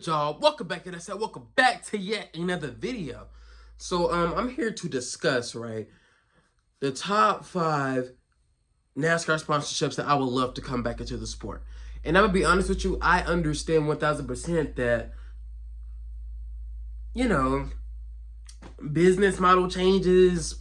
Y'all, welcome back to that. Welcome back to yet another video. So I'm here to discuss, right, the top 5 NASCAR sponsorships that I would love to come back into the sport. And I'm gonna be honest with you, I understand 1000% that, you know, business model changes,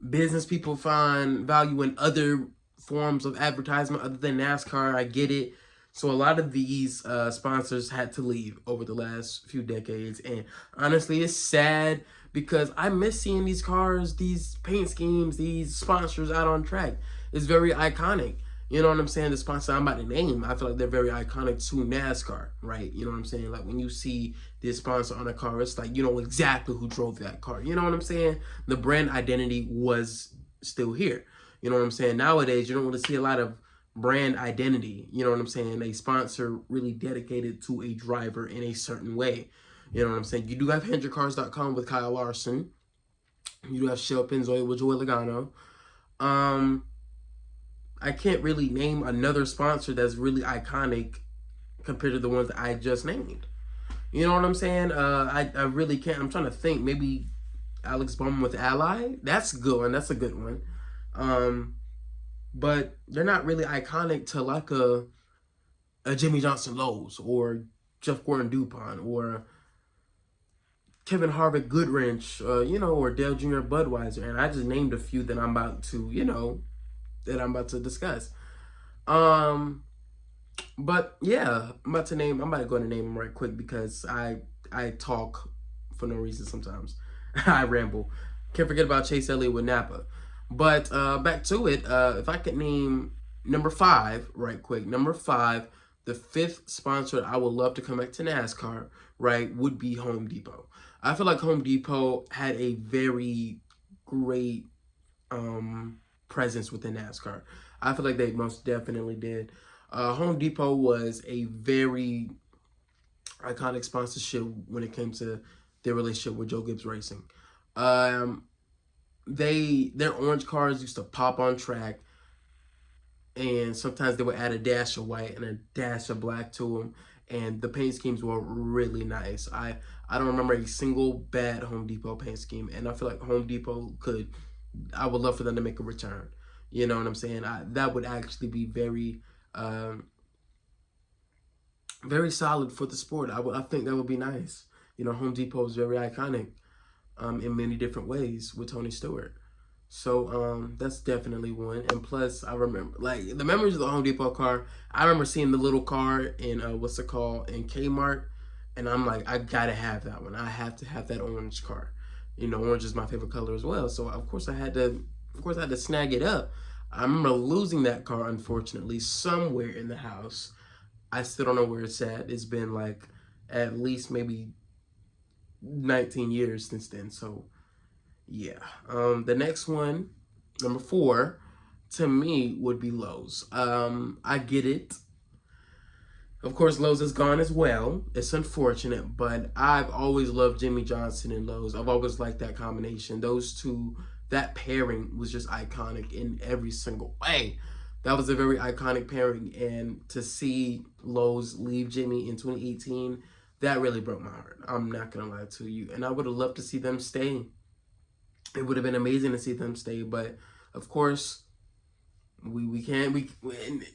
business people find value in other forms of advertisement other than NASCAR. I get it. So a lot of these sponsors had to leave over the last few decades, and honestly, it's sad because I miss seeing these cars, these paint schemes, these sponsors out on track. It's very iconic. You know what I'm saying? The sponsor I'm about to name, I feel like they're very iconic to NASCAR, right? You know what I'm saying? Like when you see this sponsor on a car, it's like you know exactly who drove that car. You know what I'm saying? The brand identity was still here. You know what I'm saying? Nowadays, you don't really see a lot of brand identity. You know what I'm saying? A sponsor really dedicated to a driver in a certain way. You know what I'm saying? You do have HendrickCars.com with Kyle Larson. You do have Shell Pennzoil with Joey Logano. I can't really name another sponsor that's really iconic compared to the ones that I just named. You know what I'm saying? I really can't. I'm trying to think. Maybe Alex Bowman with Ally. That's a good one. That's a good one. But they're not really iconic to like a Jimmy Johnson Lowe's or Jeff Gordon DuPont or Kevin Harvick Goodwrench, or Dale Jr. Budweiser. And I just named a few that I'm about to discuss. But yeah, I'm about to go and name them right quick because I talk for no reason sometimes. I ramble. Can't forget about Chase Elliott with Napa. But back to it. If I could name number 5 right quick. Number 5, the 5th sponsor I would love to come back to NASCAR, right, would be Home Depot. I feel like Home Depot had a very great presence within NASCAR. I feel like they most definitely did. Home Depot was a very iconic sponsorship when it came to their relationship with Joe Gibbs Racing. Their orange cars used to pop on track, and sometimes they would add a dash of white and a dash of black to them, and the paint schemes were really nice. I don't remember a single bad Home Depot paint scheme, and I feel like Home Depot I would love for them to make a return. You know what I'm saying? That would actually be very very solid for the sport. I think that would be nice. You know, Home Depot is very iconic in many different ways with Tony Stewart. So that's definitely one. And plus, I remember like the memories of the Home Depot car. I remember seeing the little car in in Kmart, and I'm like, I gotta have that one. I have to have that orange car. You know, orange is my favorite color as well. So of course I had to snag it up. I remember losing that car, unfortunately, somewhere in the house. I still don't know where it's at. It's been like at least maybe 19 years since then. So yeah. The next one, number 4, to me would be Lowe's. I get it. Of course, Lowe's is gone as well. It's unfortunate, but I've always loved Jimmy Johnson and Lowe's. I've always liked that combination. Those two, that pairing was just iconic in every single way. That was a very iconic pairing, and to see Lowe's leave Jimmy in 2018, that really broke my heart. I'm not gonna lie to you, and I would have loved to see them stay. It would have been amazing to see them stay, but of course, we can't.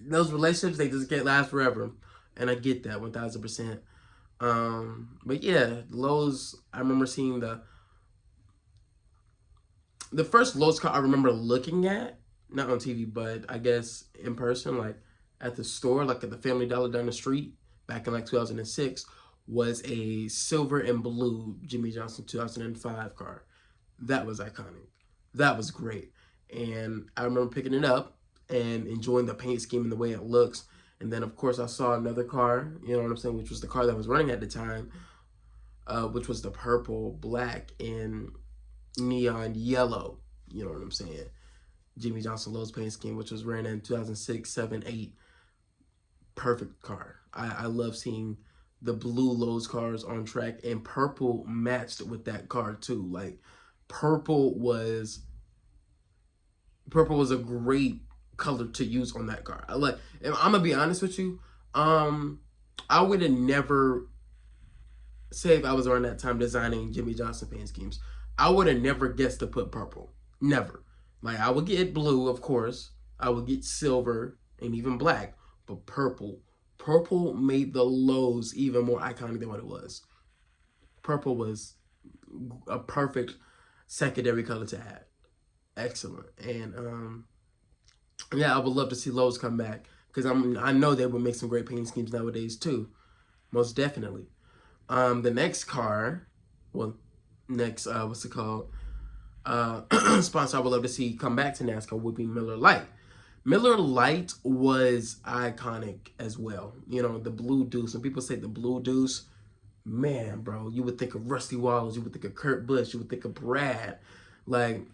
Those relationships, they just can't last forever, and I get that 1000%. But yeah, Lowe's. I remember seeing the first Lowe's car I remember looking at, not on TV, but I guess in person, like at the store, like at the Family Dollar down the street, back in like 2006, was a silver and blue Jimmy Johnson 2005 car. That was iconic. That was great. And I remember picking it up and enjoying the paint scheme and the way it looks. And then, of course, I saw another car, you know what I'm saying, which was the car that was running at the time, which was the purple, black, and neon yellow, you know what I'm saying, Jimmy Johnson Lowe's paint scheme, which was ran in 2006, 7, 8. Perfect car. I love seeing the blue Lowe's cars on track, and purple matched with that car too. Like purple was a great color to use on that car. I'm gonna be honest with you. I would have never say if I was around that time designing Jimmy Johnson paint schemes, I would have never guessed to put purple. Never. Like I would get blue, of course. I would get silver and even black, but purple. Purple made the lows even more iconic than what it was. Purple was a perfect secondary color to add. Excellent. And yeah, I would love to see lows come back because I know they would make some great paint schemes nowadays too. Most definitely. The next car, well, next what's it called? Sponsor I would love to see come back to NASCAR would be Miller Lite. Miller Lite was iconic as well. You know, the blue deuce. When people say the blue deuce, man, bro, you would think of Rusty Wallace, you would think of Kurt Busch, you would think of Brad. Like,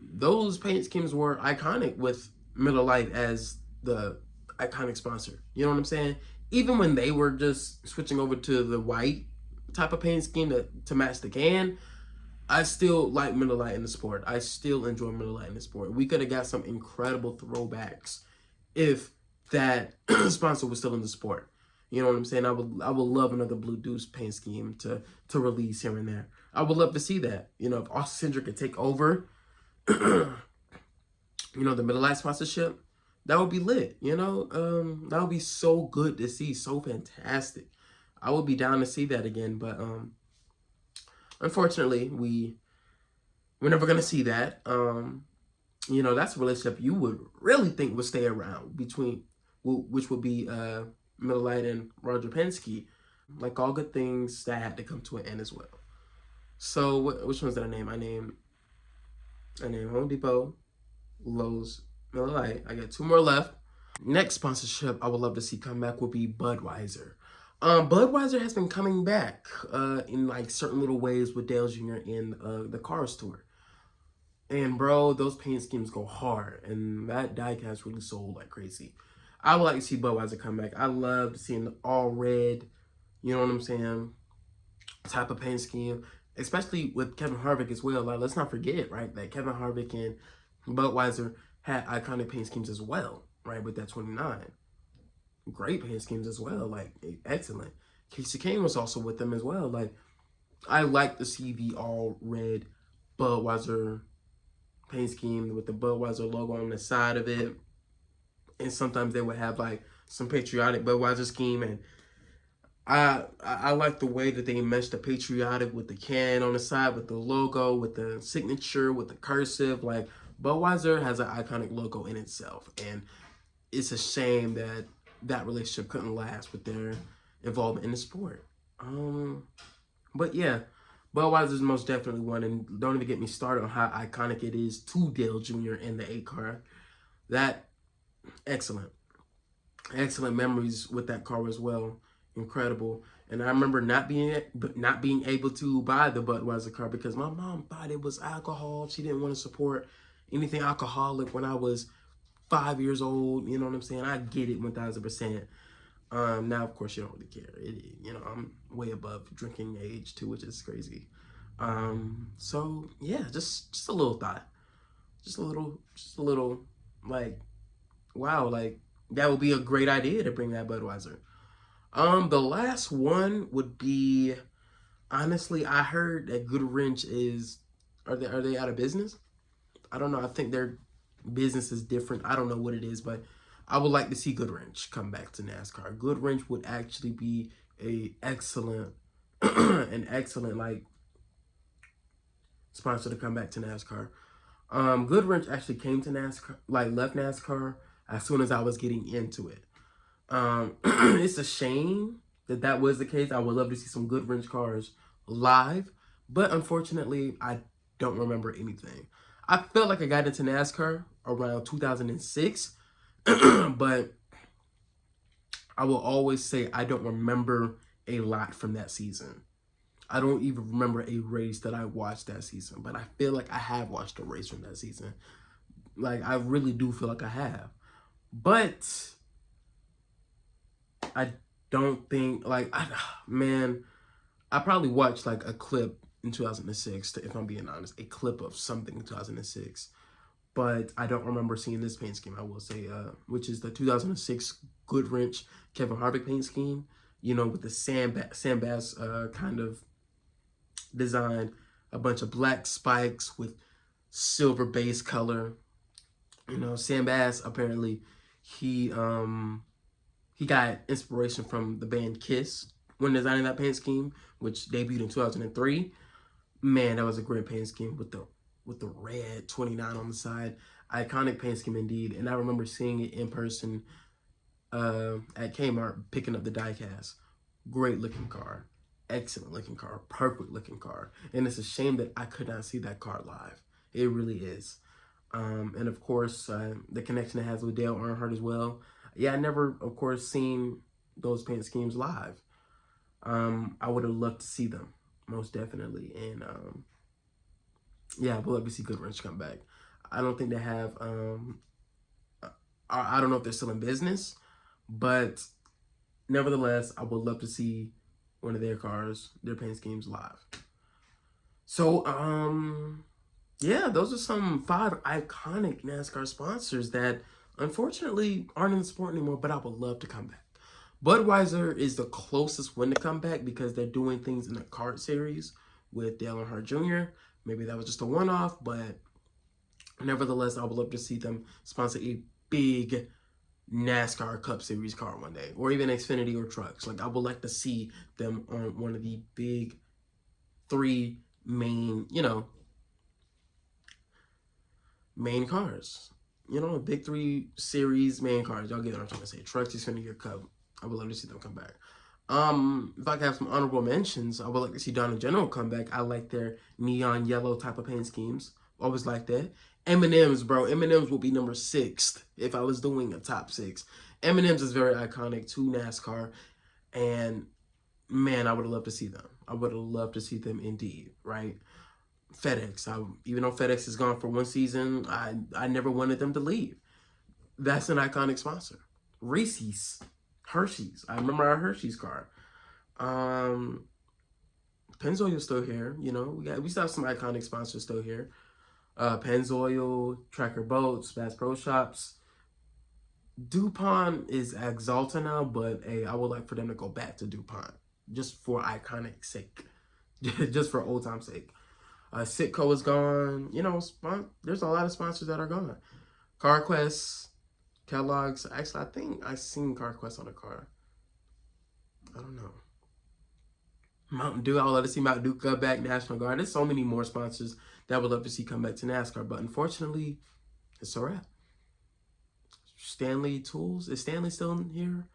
those paint schemes were iconic with Miller Lite as the iconic sponsor. You know what I'm saying? Even when they were just switching over to the white type of paint scheme to match the can, I still like Miller Lite in the sport. I still enjoy Miller Lite in the sport. We could have got some incredible throwbacks if that sponsor was still in the sport. You know what I'm saying? I would love another Blue Deuce paint scheme to release here and there. I would love to see that. You know, if Austin Cindric could take over, you know, the Miller Lite sponsorship, that would be lit. You know, that would be so good to see, so fantastic. I would be down to see that again, but unfortunately, we're never gonna see that. You know, that's a relationship you would really think would stay around between, which would be Miller Lite and Roger Penske. Like all good things, that had to come to an end as well. So, which ones did I name? I named Home Depot, Lowe's, Miller Lite. I got two more left. Next sponsorship I would love to see come back would be Budweiser. Budweiser has been coming back in like certain little ways with Dale Jr. in the Cars tour. And bro, those paint schemes go hard, and that diecast really sold like crazy. I would like to see Budweiser come back. I love seeing the all red, you know what I'm saying, type of paint scheme, especially with Kevin Harvick as well. Like, let's not forget, right, that Kevin Harvick and Budweiser had iconic paint schemes as well, right, with that 29. Great paint schemes as well, like excellent. Casey Kane was also with them as well. Like, I like to see the all red Budweiser paint scheme with the Budweiser logo on the side of it, and sometimes they would have like some patriotic Budweiser scheme, and I like the way that they meshed the patriotic with the can on the side, with the logo, with the signature, with the cursive. Like, Budweiser has an iconic logo in itself, and it's a shame that that relationship couldn't last with their involvement in the sport. But yeah, Budweiser is most definitely one, and don't even get me started on how iconic it is to Dale Jr. in the 8 car. That excellent memories with that car as well. Incredible. And I remember not being able to buy the Budweiser car because my mom thought it was alcohol. She didn't want to support anything alcoholic when I was 5 years old. You know what I'm saying? I get it 1000%. Now, of course, you don't really care. You know, I'm way above drinking age too, which is crazy. So yeah, just a little thought, just a little, like, wow, like that would be a great idea to bring that Budweiser. The last one would be, honestly, I heard that Goodwrench are they out of business? I don't know. I think their business is different. I don't know what it is, but I would like to see Goodwrench come back to NASCAR. Goodwrench would actually be an excellent like sponsor to come back to NASCAR. Goodwrench actually came to NASCAR, like left NASCAR as soon as I was getting into it. It's a shame that was the case. I would love to see some Goodwrench cars live, but unfortunately, I don't remember anything. I felt like I got into NASCAR around 2006, but I will always say I don't remember a lot from that season. I don't even remember a race that I watched that season, but I feel like I have watched a race from that season. Like, I really do feel like I have. But I don't think, like, I probably watched like a clip in 2006, if I'm being honest, a clip of something in 2006. But I don't remember seeing this paint scheme, I will say, which is the 2006 Goodwrench Kevin Harvick paint scheme. you know, with the sandbass kind of design, a bunch of black spikes with silver base color. You know, Sam Bass apparently he he got inspiration from the band Kiss when designing that paint scheme, which debuted in 2003. Man, that was a great paint scheme with the red 29 on the side. Iconic paint scheme indeed. And I remember seeing it in person at Kmart, picking up the diecast. Great looking car. Excellent looking car. Perfect looking car. And it's a shame that I could not see that car live. It really is. And of course, the connection it has with Dale Earnhardt as well. Yeah, I never, of course, seen those paint schemes live. I would have loved to see them, most definitely. And yeah, I would love to see Good Wrench come back. I don't think they have, I don't know if they're still in business, but nevertheless, I would love to see one of their cars, their paint schemes live. So, yeah, those are some 5 iconic NASCAR sponsors that unfortunately aren't in the sport anymore, but I would love to come back. Budweiser is the closest one to come back because they're doing things in the kart series with Dale Earnhardt Jr. Maybe that was just a one-off, but nevertheless, I would love to see them sponsor a big NASCAR Cup Series car one day, or even Xfinity or trucks. Like, I would like to see them on one of the big 3 main, you know, main cars. You know, big 3 series main cars. Y'all get what I'm trying to say. Trucks, Xfinity, or Cup. I would love to see them come back. If I could have some honorable mentions, I would like to see Donna General come back. I like their neon yellow type of paint schemes. Always like that. M&M's, bro. M&M's would be number 6 if I was doing a top 6. M&M's is very iconic to NASCAR. And, man, I would have loved to see them. I would have loved to see them indeed, right? FedEx. Even though FedEx is gone for one season, I never wanted them to leave. That's an iconic sponsor. Reese's. Hershey's. I remember our Hershey's car. Pennzoil's still here. You know, we still have some iconic sponsors still here. Pennzoil, Tracker Boats, Bass Pro Shops. DuPont is Axalta now, but hey, I would like for them to go back to DuPont just for iconic sake, just for old time's sake. Citco is gone. You know, there's a lot of sponsors that are gone. CarQuest, Kellogg's. Actually, I think I seen CarQuest on a car. I don't know. Mountain Dew. I would love to see Mountain Dew come back. National Guard. There's so many more sponsors that I would love to see come back to NASCAR. But unfortunately, it's a wrap. Stanley Tools. Is Stanley still in here?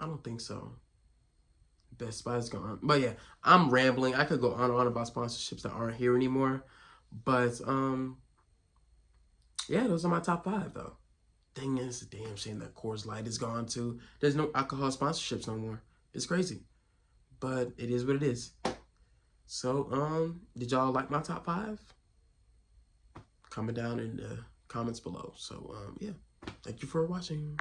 I don't think so. Best Buy is gone. But yeah, I'm rambling. I could go on and on about sponsorships that aren't here anymore. But yeah, those are my top 5 though. Thing is, a damn shame that Coors Light is gone too. There's no alcohol sponsorships no more. It's crazy. But it is what it is. So, did y'all like my top 5? Comment down in the comments below. So, yeah. Thank you for watching.